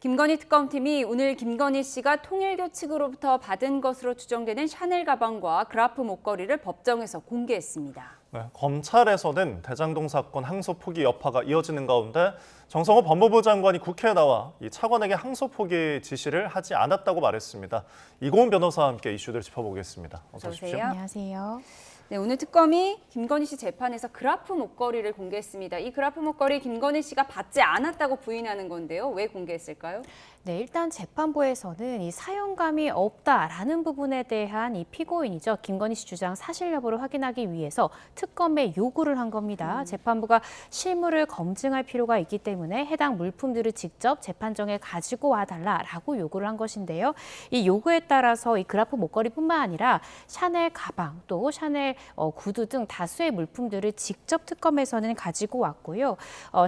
김건희 특검팀이 오늘 김건희 씨가 통일교 측으로부터 받은 것으로 추정되는 샤넬 가방과 그라프 목걸이를 법정에서 공개했습니다. 네, 검찰에서는 대장동 사건 항소 포기 여파가 이어지는 가운데 정성호 법무부 장관이 국회에 나와 이 차관에게 항소 포기 지시를 하지 않았다고 말했습니다. 이고은 변호사와 함께 이슈들 짚어보겠습니다. 어서 오십시오. 안녕하세요. 네, 오늘 특검이 김건희 씨 재판에서 그라프 목걸이를 공개했습니다. 이 그라프 목걸이 김건희 씨가 받지 않았다고 부인하는 건데요. 왜 공개했을까요? 네, 일단 재판부에서는 이 사용감이 없다라는 부분에 대한 이 피고인이죠. 김건희 씨 주장 사실 여부를 확인하기 위해서 특검에 요구를 한 겁니다. 재판부가 실물을 검증할 필요가 있기 때문에 해당 물품들을 직접 재판정에 가지고 와달라라고 요구를 한 것인데요. 이 요구에 따라서 이 그라프 목걸이뿐만 아니라 샤넬 가방 또 샤넬 구두 등 다수의 물품들을 직접 특검에서는 가지고 왔고요.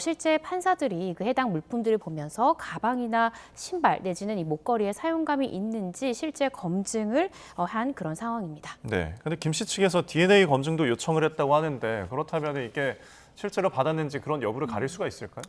실제 판사들이 그 해당 물품들을 보면서 가방이나 신발 내지는 이 목걸이에 사용감이 있는지 실제 검증을 한 그런 상황입니다. 네, 근데 김 씨 측에서 DNA 검증도 요청을 했다고 하는데 그렇다면 이게 실제로 받았는지 그런 여부를 가릴 수가 있을까요?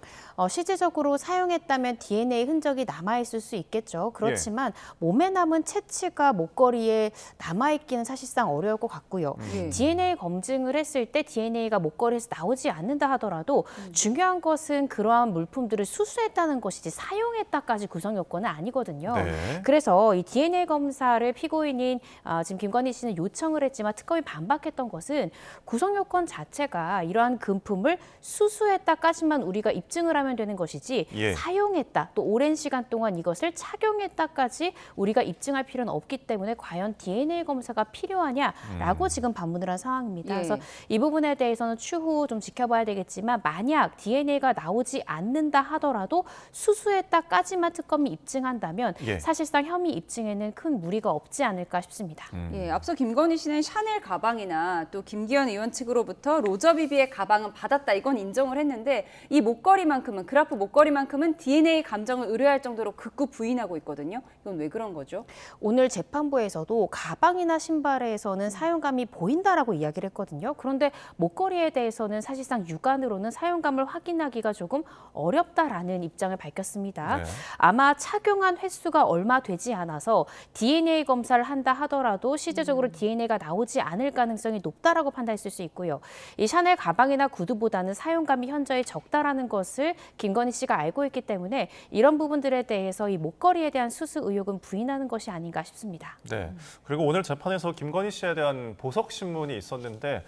실질적으로 사용했다면 DNA 흔적이 남아있을 수 있겠죠. 그렇지만 몸에 남은 채취가 목걸이에 남아있기는 사실상 어려울 것 같고요. DNA 검증을 했을 때 DNA가 목걸이에서 나오지 않는다 하더라도 중요한 것은 그러한 물품들을 수수했다는 것이지 사용했다까지 구성 요건은 아니거든요. 네. 그래서 이 DNA 검사를 피고인인 지금 김건희 씨는 요청을 했지만 특검이 반박했던 것은 구성 요건 자체가 이러한 금품을 수수했다까지만 우리가 입증을 하면 되는 것이지 사용했다, 또 오랜 시간 동안 이것을 착용했다까지 우리가 입증할 필요는 없기 때문에 과연 DNA 검사가 필요하냐라고 지금 반문을 한 상황입니다. 그래서 이 부분에 대해서는 추후 좀 지켜봐야 되겠지만 만약 DNA가 나오지 않는다 하더라도 수수했다까지만 특검이 입증한다면 사실상 혐의 입증에는 큰 무리가 없지 않을까 싶습니다. 앞서 김건희 씨는 샤넬 가방이나 또 김기현 의원 측으로부터 로저 비비의 가방은 받았다, 이건 인정을 했는데 이 목걸이만큼은, 그라프 목걸이만큼은 DNA 감정을 의뢰할 정도로 극구 부인하고 있거든요. 이건 왜 그런 거죠? 오늘 재판부에서도 가방이나 신발에서는 사용감이 보인다라고 이야기를 했거든요. 그런데 목걸이에 대해서는 사실상 육안으로는 사용감을 확인하기가 조금 어렵다라는 입장을 밝혔습니다. 아마 착용한 횟수가 얼마 되지 않아서 DNA 검사를 한다 하더라도 실제적으로 DNA가 나오지 않을 가능성이 높다라고 판단했을 수 있고요. 이 샤넬 가방이나 구두보다는 사용감이 현저히 적다라는 것을 김건희 씨가 알고 있기 때문에 이런 부분들에 대해서 이 목걸이에 대한 수수 의혹은 부인하는 것이 아닌가 싶습니다. 네. 그리고 오늘 재판에서 김건희 씨에 대한 보석 신문이 있었는데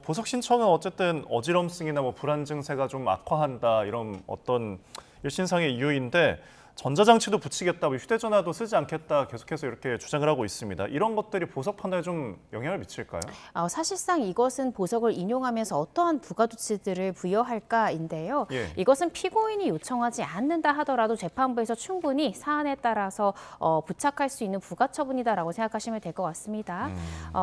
보석 신청은 어쨌든 어지럼증이나 뭐 불안 증세가 좀 악화한다 이런 어떤 일신상의 이유인데 전자장치도 붙이겠다, 휴대전화도 쓰지 않겠다 계속해서 이렇게 주장을 하고 있습니다. 이런 것들이 보석 판단에 좀 영향을 미칠까요? 사실상 이것은 보석을 인용하면서 어떠한 부가조치들을 부여할까인데요. 이것은 피고인이 요청하지 않는다 하더라도 재판부에서 충분히 사안에 따라서 부착할 수 있는 부가처분이다라고 생각하시면 될 것 같습니다.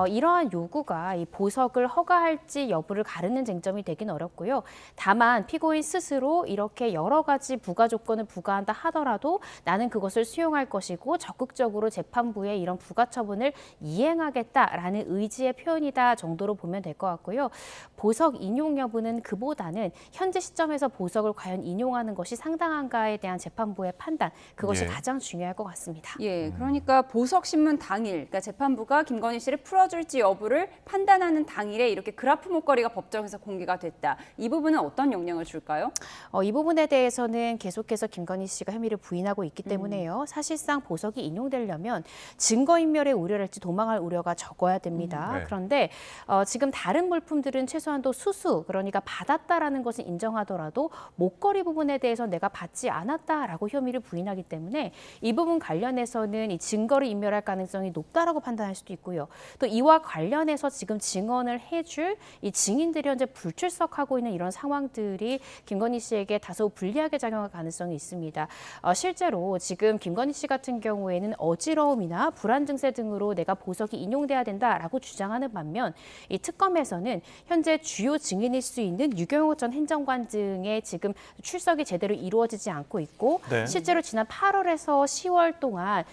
이러한 요구가 이 보석을 허가할지 여부를 가르는 쟁점이 되긴 어렵고요. 다만 피고인 스스로 이렇게 여러 가지 부가조건을 부과한다 하더라도 나는 그것을 수용할 것이고 적극적으로 재판부에 이런 부가처분을 이행하겠다라는 의지의 표현이다 정도로 보면 될 것 같고요. 보석 인용 여부는 그보다는 현재 시점에서 보석을 과연 인용하는 것이 상당한가에 대한 재판부의 판단, 그것이 가장 중요할 것 같습니다. 그러니까 보석 신문 당일, 그러니까 재판부가 김건희 씨를 풀어줄지 여부를 판단하는 당일에 이렇게 그라프 목걸이가 법정에서 공개가 됐다. 이 부분은 어떤 영향을 줄까요? 이 부분에 대해서는 계속해서 김건희 씨가 혐의를 부인하고 있기 때문에요. 사실상 보석이 인용되려면 증거인멸의 우려랄지 도망할 우려가 적어야 됩니다. 그런데 지금 다른 물품들은 최소한도 수수, 그러니까 받았다라는 것은 인정하더라도 목걸이 부분에 대해서 내가 받지 않았다라고 혐의를 부인하기 때문에 이 부분 관련해서는 이 증거를 인멸할 가능성이 높다라고 판단할 수도 있고요. 또 이와 관련해서 지금 증언을 해줄 이 증인들이 현재 불출석하고 있는 이런 상황들이 김건희 씨에게 다소 불리하게 작용할 가능성이 있습니다. 실제로 지금 김건희 씨 같은 경우에는 어지러움이나 불안 증세 등으로 내가 보석이 인용돼야 된다라고 주장하는 반면 이 특검에서는 현재 주요 증인일 수 있는 유경옥 전 행정관 등의 지금 출석이 제대로 이루어지지 않고 있고 실제로 지난 8월에서 10월 동안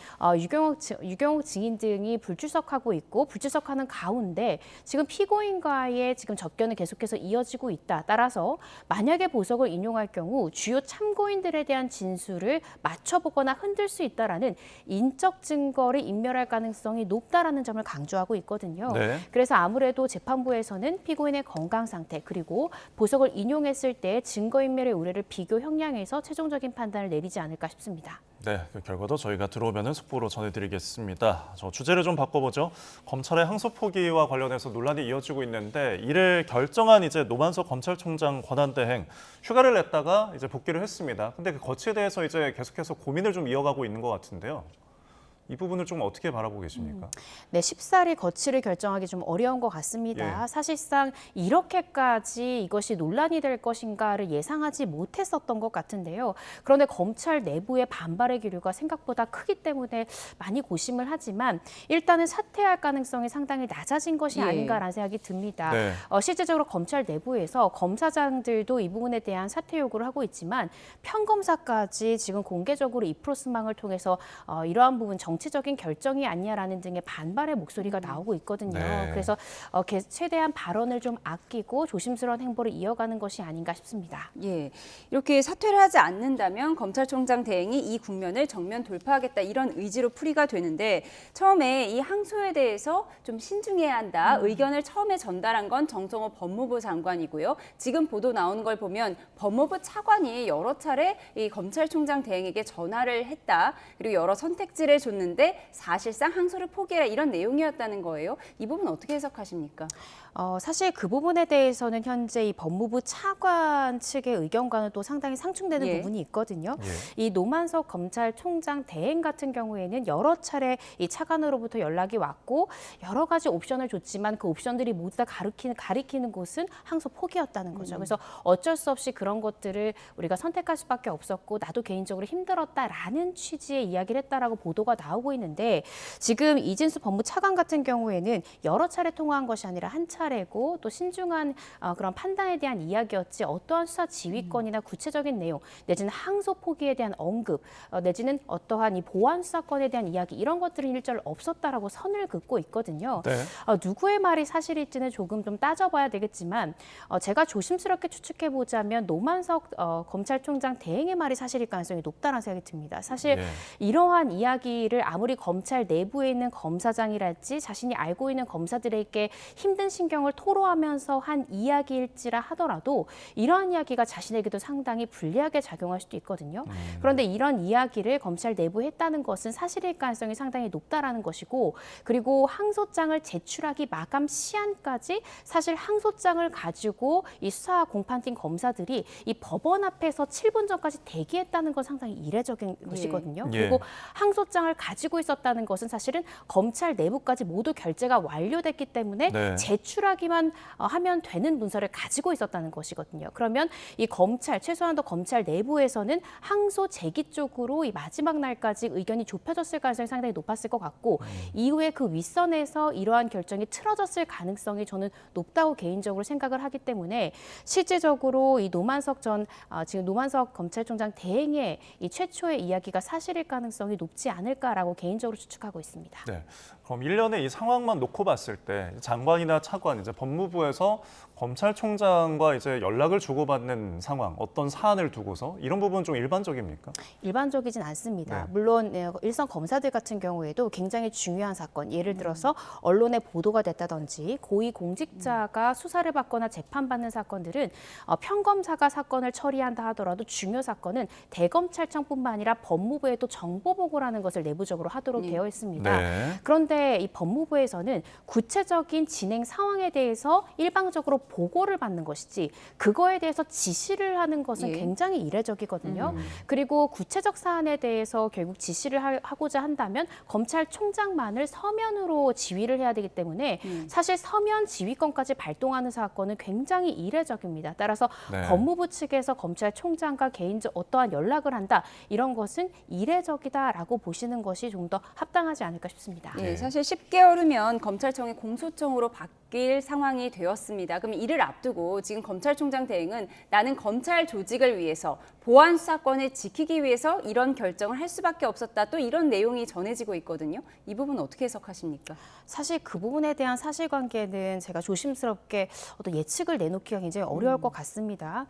유경옥 증인 등이 불출석하고 있고 불출석하는 가운데 지금 피고인과의 지금 접견은 계속해서 이어지고 있다. 따라서 만약에 보석을 인용할 경우 주요 참고인들에 대한 진술을 맞춰보거나 흔들 수 있다라는 인적 증거를 인멸할 가능성이 높다라는 점을 강조하고 있거든요. 네. 그래서 아무래도 재판부에서는 피고인의 건강 상태 그리고 보석을 인용했을 때 증거인멸의 우려를 비교 형량해서 최종적인 판단을 내리지 않을까 싶습니다. 네, 그 결과도 저희가 들어오면 속보로 전해드리겠습니다. 저 주제를 좀 바꿔보죠. 검찰의 항소 포기와 관련해서 논란이 이어지고 있는데 이를 결정한 이제 노만석 검찰총장 권한대행 휴가를 냈다가 이제 복귀를 했습니다. 근데 그 거치에 대해서 이제 계속해서 고민을 좀 이어가고 있는 것 같은데요. 이 부분을 좀 어떻게 바라보고 계십니까? 네, 쉽사리 거취를 결정하기 좀 어려운 것 같습니다. 예. 사실상 이렇게까지 이것이 논란이 될 것인가를 예상하지 못했었던 것 같은데요. 그런데 검찰 내부의 반발의 기류가 생각보다 크기 때문에 많이 고심을 하지만 일단은 사퇴할 가능성이 상당히 낮아진 것이 예. 아닌가라는 생각이 듭니다. 네. 실제적으로 검찰 내부에서 검사장들도 이 부분에 대한 사퇴 요구를 하고 있지만 평검사까지 지금 공개적으로 이 프로스망을 통해서 이러한 부분 정치적인 결정이 아니냐라는 등의 반발의 목소리가 나오고 있거든요. 네. 그래서 최대한 발언을 좀 아끼고 조심스러운 행보를 이어가는 것이 아닌가 싶습니다. 예, 이렇게 사퇴를 하지 않는다면 검찰총장 대행이 이 국면을 정면 돌파하겠다 이런 의지로 풀이가 되는데 처음에 이 항소에 대해서 좀 신중해야 한다 의견을 처음에 전달한 건 정성호 법무부 장관이고요. 지금 보도 나오는 걸 보면 법무부 차관이 여러 차례 이 검찰총장 대행에게 전화를 했다. 그리고 여러 선택지를 줬는데 사실상 항소를 포기해라 이런 내용이었다는 거예요. 이 부분 어떻게 해석하십니까? 사실 그 부분에 대해서는 현재 이 법무부 차관 측의 의견과는 또 상당히 상충되는 예. 부분이 있거든요. 예. 이 노만석 검찰총장 대행 같은 경우에는 여러 차례 이 차관으로부터 연락이 왔고 여러 가지 옵션을 줬지만 그 옵션들이 모두 다 가리키는 곳은 항소 포기였다는 거죠. 그래서 어쩔 수 없이 그런 것들을 우리가 선택할 수밖에 없었고 나도 개인적으로 힘들었다라는 취지의 이야기를 했다라고 보도가 나오고 있는데 지금 이진수 법무 차관 같은 경우에는 여러 차례 통화한 것이 아니라 한 차례고 또 신중한 그런 판단에 대한 이야기였지 어떠한 수사 지휘권이나 구체적인 내용 내지는 항소 포기에 대한 언급 내지는 어떠한 이 보안 수사권에 대한 이야기 이런 것들은 일절 없었다라고 선을 긋고 있거든요. 네. 누구의 말이 사실일지는 조금 좀 따져봐야 되겠지만 제가 조심스럽게 추측해 보자면 노만석 검찰총장 대행의 말이 사실일 가능성이 높다는 생각이 듭니다. 사실 예. 이러한 이야기를 아무리 검찰 내부에 있는 검사장이랄지 자신이 알고 있는 검사들에게 힘든 신경을 토로하면서 한 이야기일지라 하더라도 이러한 이야기가 자신에게도 상당히 불리하게 작용할 수도 있거든요. 그런데 이런 이야기를 검찰 내부에 했다는 것은 사실일 가능성이 상당히 높다라는 것이고 그리고 항소장을 제출하기 마감 시한까지 사실 항소장을 가지고 이 수사 공판팀 검사들이 이 법원 앞에서 7분 전까지 대기했다는 건 상당히 이례적인 것이거든요. 예. 그리고 항소장을 가지고 있었다는 것은 사실은 검찰 내부까지 모두 결재가 완료됐기 때문에 네. 제출하기만 하면 되는 문서를 가지고 있었다는 것이거든요. 그러면 이 검찰, 최소한도 검찰 내부에서는 항소 제기 쪽으로 이 마지막 날까지 의견이 좁혀졌을 가능성이 상당히 높았을 것 같고 이후에 그 윗선에서 이러한 결정이 틀어졌을 가능성이 저는 높다고 개인적으로 생각을 하기 때문에 실제적으로 이 지금 노만석 검찰총장 대행의 이 최초의 이야기가 사실일 가능성이 높지 않을까라고 개인적으로 추측하고 있습니다. 네. 그럼 일련의 이 상황만 놓고 봤을 때 장관이나 차관, 이제 법무부에서 검찰총장과 이제 연락을 주고받는 상황, 어떤 사안을 두고서 이런 부분은 좀 일반적입니까? 일반적이진 않습니다. 네. 물론 일선 검사들 같은 경우에도 굉장히 중요한 사건, 예를 들어서 언론에 보도가 됐다든지 고위 공직자가 수사를 받거나 재판받는 사건들은 평검사가 사건을 처리한다 하더라도 중요 사건은 대검찰청뿐만 아니라 법무부에도 정보보고라는 것을 내부적으로 하도록 되어 있습니다. 네. 그런데 이 법무부에서는 구체적인 진행 상황에 대해서 일방적으로 보고를 받는 것이지 그거에 대해서 지시를 하는 것은 예. 굉장히 이례적이거든요. 그리고 구체적 사안에 대해서 결국 지시를 하고자 한다면 검찰총장만을 서면으로 지휘를 해야 되기 때문에 사실 서면 지휘권까지 발동하는 사건은 굉장히 이례적입니다. 따라서 네. 법무부 측에서 검찰총장과 개인적 어떠한 연락을 한다 이런 것은 이례적이다라고 보시는 것이 좀 더 합당하지 않을까 싶습니다. 예, 사실 10개월 후면 검찰청이 공소청으로 바뀌 바뀔 상황이 되었습니다. 그럼 이를 앞두고 지금 검찰총장 대행은 나는 검찰 조직을 위해서 보안 수사권을 지키기 위해서 이런 결정을 할 수밖에 없었다. 또 이런 내용이 전해지고 있거든요. 이 부분 어떻게 해석하십니까? 사실 그 부분에 대한 사실관계는 제가 조심스럽게 어떤 예측을 내놓기가 굉장히 어려울 것 같습니다.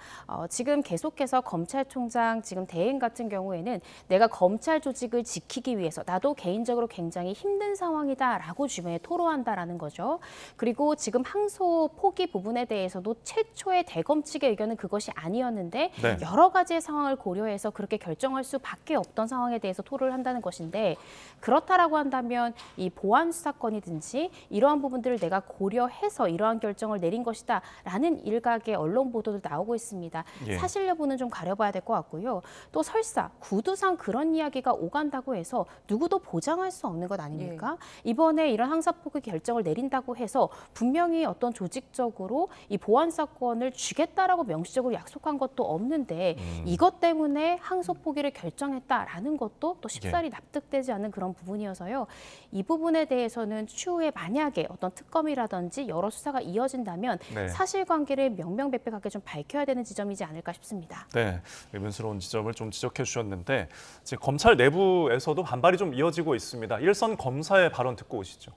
지금 계속해서 검찰총장 지금 대행 같은 경우에는 내가 검찰 조직을 지키기 위해서 나도 개인적으로 굉장히 힘든 상황이다라고 주변에 토로한다라는 거죠. 그리고 지금 항소 포기 부분에 대해서도 최초의 대검 측의 의견은 그것이 아니었는데 네. 여러 가지의 상황을 고려해서 그렇게 결정할 수밖에 없던 상황에 대해서 토로를 한다는 것인데 그렇다라고 한다면 이 보안 수사권이든지 이러한 부분들을 내가 고려해서 이러한 결정을 내린 것이다라는 일각의 언론 보도도 나오고 있습니다. 예. 사실 여부는 좀 가려봐야 될 것 같고요. 또 설사 구두상 그런 이야기가 오간다고 해서 누구도 보장할 수 없는 것 아닙니까? 이번에 이런 항사포기 결정을 내린다고 해서 분명히 어떤 조직적으로 이 보안 수사권을 주겠다라고 명시적으로 약속한 것도 없는데 이것 때문에 항소 포기를 결정했다라는 것도 또 쉽사리 납득되지 않는 그런 부분이어서요. 이 부분에 대해서는 추후에 만약에 어떤 특검이라든지 여러 수사가 이어진다면 네. 사실관계를 명명백백하게 좀 밝혀야 되는 지점이지 않을까 싶습니다. 네, 의문스러운 지점을 좀 지적해 주셨는데 지금 검찰 내부에서도 반발이 좀 이어지고 있습니다. 일선 검사의 발언 듣고 오시죠.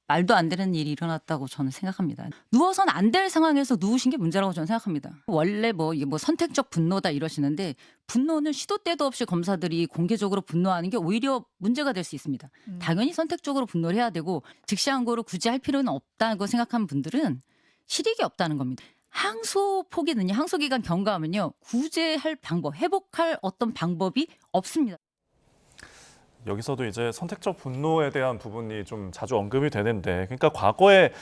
말도 안 되는 일이 일어났다고 저는 생각합니다. 누워서는 안 될 상황에서 누우신 게 문제라고 저는 생각합니다. 원래 이게 선택적 분노다 이러시는데 분노는 시도 때도 없이 검사들이 공개적으로 분노하는 게 오히려 문제가 될 수 있습니다. 당연히 선택적으로 분노를 해야 되고 즉시항고를 굳이 할 필요는 없다고 생각하는 분들은 실익이 없다는 겁니다. 항소 포기는요, 항소 기간 경과하면요, 구제할 방법, 회복할 어떤 방법이 없습니다. 여기서도 이제 선택적 분노에 대한 부분이 좀 자주 언급이 되는데, 그러니까 과거에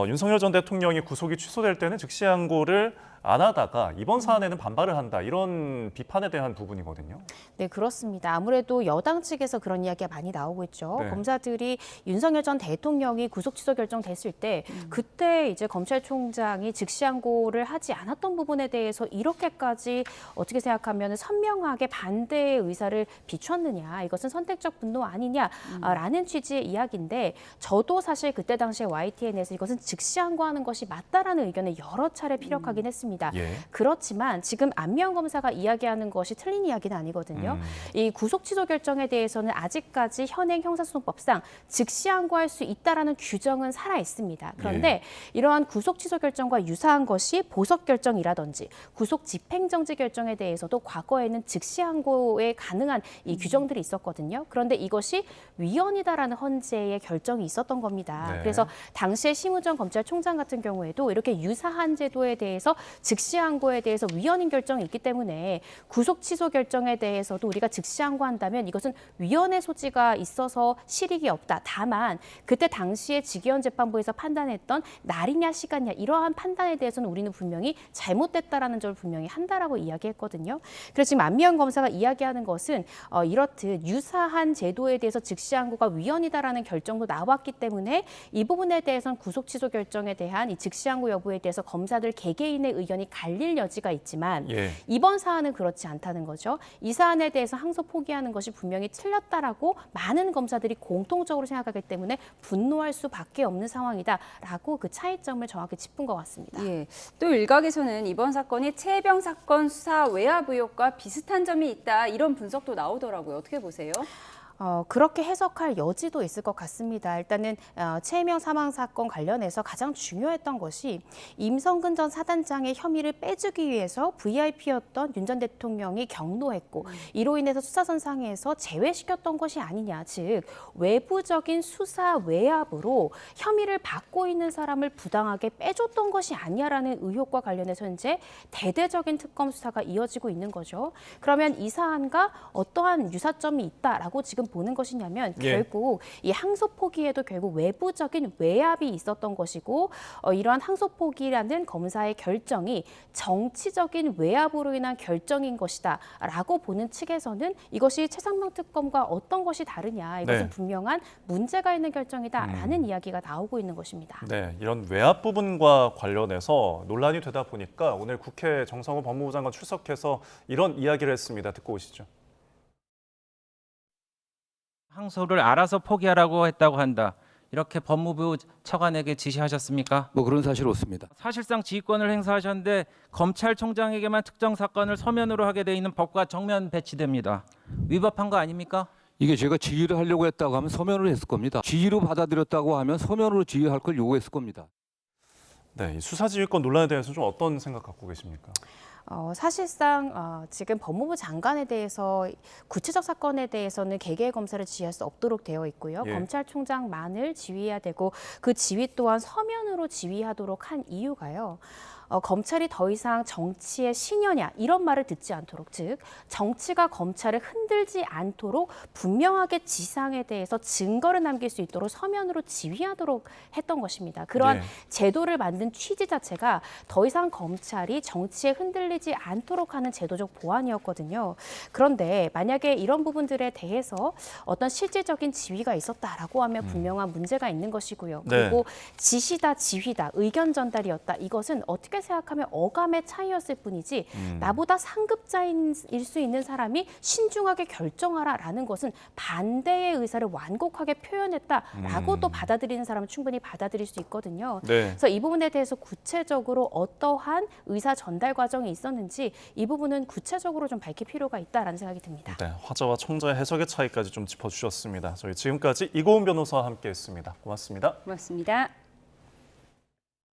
윤석열 전 대통령이 구속이 취소될 때는 즉시항고를 안 하다가 이번 사안에는 반발을 한다, 이런 비판에 대한 부분이거든요. 네, 그렇습니다. 아무래도 여당 측에서 그런 이야기가 많이 나오고 있죠. 네. 검사들이 윤석열 전 대통령이 구속 취소 결정됐을 때 그때 이제 검찰총장이 즉시항고를 하지 않았던 부분에 대해서 이렇게까지 어떻게 생각하면 선명하게 반대의 의사를 비췄느냐, 이것은 선택적 분노 아니냐라는 취지의 이야기인데 저도 사실 그때 당시에 YTN에서 이것은 즉시항고하는 것이 맞다라는 의견을 여러 차례 피력하긴 했습니다. 예. 그렇지만 지금 안미영 검사가 이야기하는 것이 틀린 이야기는 아니거든요. 이 구속 취소 결정에 대해서는 아직까지 현행 형사소송법상 즉시항고할 수 있다라는 규정은 살아 있습니다. 그런데 이러한 구속 취소 결정과 유사한 것이 보석 결정이라든지 구속 집행정지 결정에 대해서도 과거에는 즉시항고에 가능한 이 규정들이 있었거든요. 그런데 이것이 위헌이다라는 헌재의 결정이 있었던 겁니다. 네. 그래서 당시에 심우정 검찰총장 같은 경우에도 이렇게 유사한 제도에 대해서 즉시항고에 대해서 위헌인 결정이 있기 때문에 구속 취소 결정에 대해서도 우리가 즉시항고한다면 이것은 위헌의 소지가 있어서 실익이 없다. 다만 그때 당시에 직위원 재판부에서 판단했던 날이냐 시간이냐 이러한 판단에 대해서는 우리는 분명히 잘못됐다라는 점을 분명히 한다라고 이야기했거든요. 그래서 지금 안미영 검사가 이야기하는 것은 이렇듯 유사한 제도에 대해서 즉시항고가 위헌이다라는 결정도 나왔기 때문에 이 부분에 대해서는 구속 취소 결정에 대한 이 즉시항고 여부에 대해서 검사들 개개인의 의견이 갈릴 여지가 있지만 이번 사안은 그렇지 않다는 거죠. 이 사안에 대해서 항소 포기하는 것이 분명히 틀렸다라고 많은 검사들이 공통적으로 생각하기 때문에 분노할 수밖에 없는 상황이다라고 그 차이점을 정확히 짚은 것 같습니다. 예. 또 일각에서는 이번 사건이 최혜병 사건 수사 외압 의혹과 비슷한 점이 있다, 이런 분석도 나오더라고요. 어떻게 보세요? 그렇게 해석할 여지도 있을 것 같습니다. 일단은 최혜명 사망 사건 관련해서 가장 중요했던 것이 임성근 전 사단장의 혐의를 빼주기 위해서 VIP였던 윤 전 대통령이 경로했고 이로 인해서 수사선상에서 제외시켰던 것이 아니냐. 즉 외부적인 수사 외압으로 혐의를 받고 있는 사람을 부당하게 빼줬던 것이 아니냐라는 의혹과 관련해서 현재 대대적인 특검 수사가 이어지고 있는 거죠. 그러면 이 사안과 어떠한 유사점이 있다라고 지금 보는 것이냐면 결국 이 항소 포기에도 결국 외부적인 외압이 있었던 것이고 이러한 항소 포기라는 검사의 결정이 정치적인 외압으로 인한 결정인 것이다라고 보는 측에서는 이것이 최상병 특검과 어떤 것이 다르냐, 이것은 분명한 문제가 있는 결정이다라는 이야기가 나오고 있는 것입니다. 네, 이런 외압 부분과 관련해서 논란이 되다 보니까 오늘 국회 정성호 법무부 장관 출석해서 이런 이야기를 했습니다. 듣고 오시죠. 항소를 알아서 포기하라고 했다고 한다. 이렇게 법무부 차관에게 지시하셨습니까? 뭐 그런 사실 없습니다. 사실상 지휘권을 행사하셨는데 검찰총장에게만 특정 사건을 서면으로 하게 돼 있는 법과 정면 배치됩니다. 위법한 거 아닙니까? 이게 제가 지휘를 하려고 했다고 하면 서면으로 했을 겁니다. 지휘로 받아들였다고 하면 서면으로 지휘할 걸 요구했을 겁니다. 네, 이 수사지휘권 논란에 대해서 좀 어떤 생각 갖고 계십니까? 사실상 지금 법무부 장관에 대해서 구체적 사건에 대해서는 개개의 검사를 지휘할 수 없도록 되어 있고요. 예. 검찰총장만을 지휘해야 되고 그 지휘 또한 서면으로 지휘하도록 한 이유가요. 검찰이 더 이상 정치의 신여냐 이런 말을 듣지 않도록, 즉 정치가 검찰을 흔들지 않도록 분명하게 지상에 대해서 증거를 남길 수 있도록 서면으로 지휘하도록 했던 것입니다. 그러한 예. 제도를 만든 취지 자체가 더 이상 검찰이 정치에 흔들리지 않도록 하는 제도적 보완이었거든요. 그런데 만약에 이런 부분들에 대해서 어떤 실질적인 지휘가 있었다라고 하면 분명한 문제가 있는 것이고요. 네. 그리고 지시다, 지휘다, 의견 전달이었다. 이것은 어떻게 생각하면 어감의 차이였을 뿐이지 나보다 상급자일 수 있는 사람이 신중하게 결정하라라는 것은 반대의 의사를 완곡하게 표현했다라고 또 받아들이는 사람은 충분히 받아들일 수 있거든요. 네. 그래서 이 부분에 대해서 구체적으로 어떠한 의사 전달 과정이 있었는지 이 부분은 구체적으로 좀 밝힐 필요가 있다라는 생각이 듭니다. 네, 화자와 청자의 해석의 차이까지 좀 짚어주셨습니다. 저희 지금까지 이고은 변호사와 함께했습니다. 고맙습니다. 고맙습니다.